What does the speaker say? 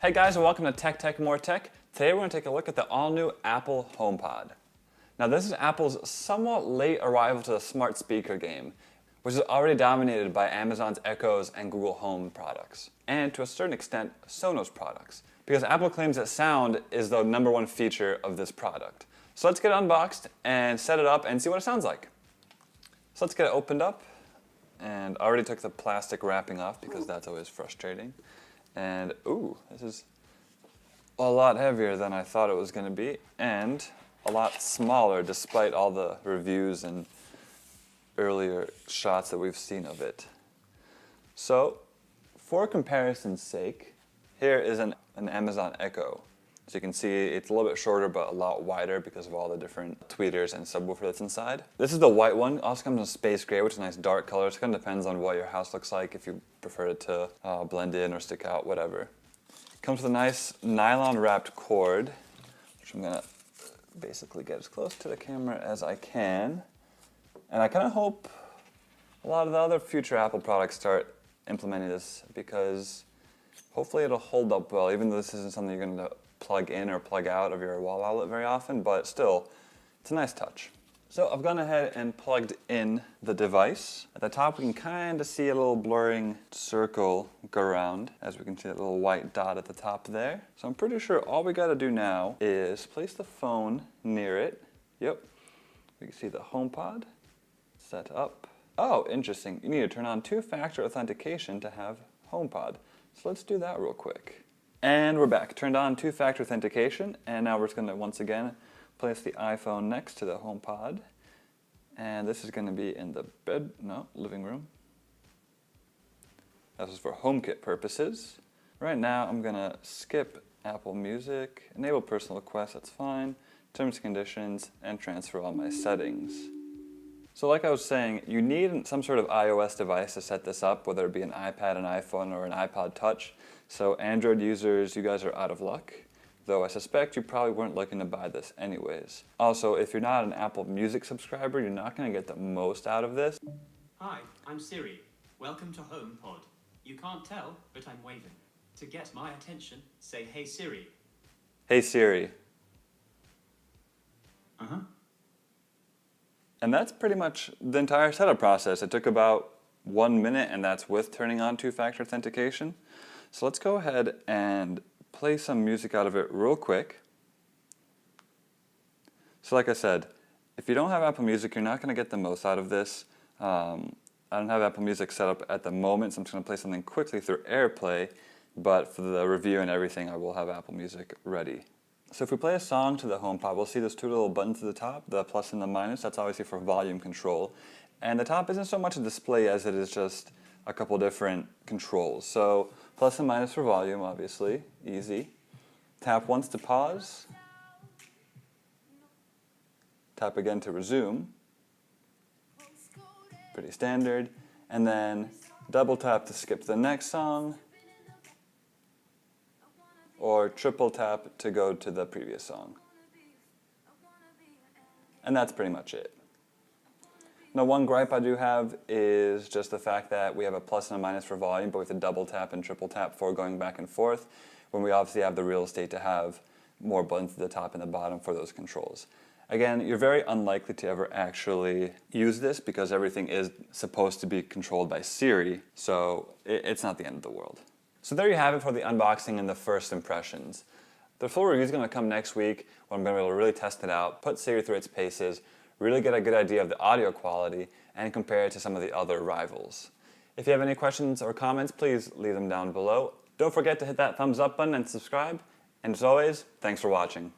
Hey guys, and welcome to Tech More Tech. Today we're going to take a look at the all-new Apple Homepod. Now this is Apple's somewhat late arrival to the smart speaker game, which is already dominated by Amazon's Echoes and Google Home products, and to a certain extent, Sonos products, because Apple claims that sound is the #1 feature of this product. So let's get it unboxed and set it up and see what it sounds like. So let's get it opened up, and I already took the plastic wrapping off because that's always frustrating. And ooh, this is a lot heavier than I thought it was going to be, and a lot smaller despite all the reviews and earlier shots that we've seen of it. So, for comparison's sake, here is an Amazon Echo. So you can see it's a little bit shorter but a lot wider because of all the different tweeters and subwoofer that's inside. This is the white one. It also comes in space gray, which is a nice dark color. So it kind of depends on what your house looks like, if you prefer it to blend in or stick out, whatever. It comes with a nice nylon wrapped cord, which I'm going to basically get as close to the camera as I can. And I kind of hope a lot of the other future Apple products start implementing this, because hopefully it'll hold up well, even though this isn't something you're going to plug in or plug out of your wall outlet very often, but still, it's a nice touch. So I've gone ahead and plugged in the device. At the top we can kind of see a little blurring circle go around, as we can see that little white dot at the top there. So I'm pretty sure all we got to do now is place the phone near it. Yep, we can see the HomePod set up. Oh, interesting. You need to turn on two-factor authentication to have HomePod. So let's do that real quick. And we're back. Turned on two-factor authentication, and now we're just going to once again place the iPhone next to the HomePod. And this is going to be in the living room. This is for HomeKit purposes. Right now I'm going to skip Apple Music, enable personal requests, that's fine, terms and conditions, and transfer all my settings. So like I was saying, you need some sort of iOS device to set this up, whether it be an iPad, an iPhone, or an iPod Touch. So Android users, you guys are out of luck, though I suspect you probably weren't looking to buy this anyways. Also, if you're not an Apple Music subscriber, you're not going to get the most out of this. Hi, I'm Siri. Welcome to Homepod. You can't tell, but I'm waving. To get my attention, say, "Hey Siri." Hey Siri. Uh-huh. And that's pretty much the entire setup process. It took about 1 minute, and that's with turning on two-factor authentication. So let's go ahead and play some music out of it real quick. So like I said, if you don't have Apple Music, you're not going to get the most out of this. I don't have Apple Music set up at the moment, so I'm just going to play something quickly through AirPlay, but for the review and everything, I will have Apple Music ready. So if we play a song to the HomePod, we'll see those two little buttons at the top, the plus and the minus. That's obviously for volume control. And the top isn't so much a display as it is just a couple different controls. So plus and minus for volume, obviously, easy. Tap once to pause. Tap again to resume. Pretty standard. And then double tap to skip to the next song, or triple tap to go to the previous song. And that's pretty much it. Now, one gripe I do have is just the fact that we have a plus and a minus for volume, but we have to double tap and triple tap for going back and forth, when we obviously have the real estate to have more buttons at the top and the bottom for those controls. Again, you're very unlikely to ever actually use this because everything is supposed to be controlled by Siri, so it's not the end of the world. So there you have it for the unboxing and the first impressions. The full review is going to come next week, when I'm going to be able to really test it out, put Siri through its paces, really get a good idea of the audio quality, and compare it to some of the other rivals. If you have any questions or comments, please leave them down below. Don't forget to hit that thumbs up button and subscribe. And as always, thanks for watching.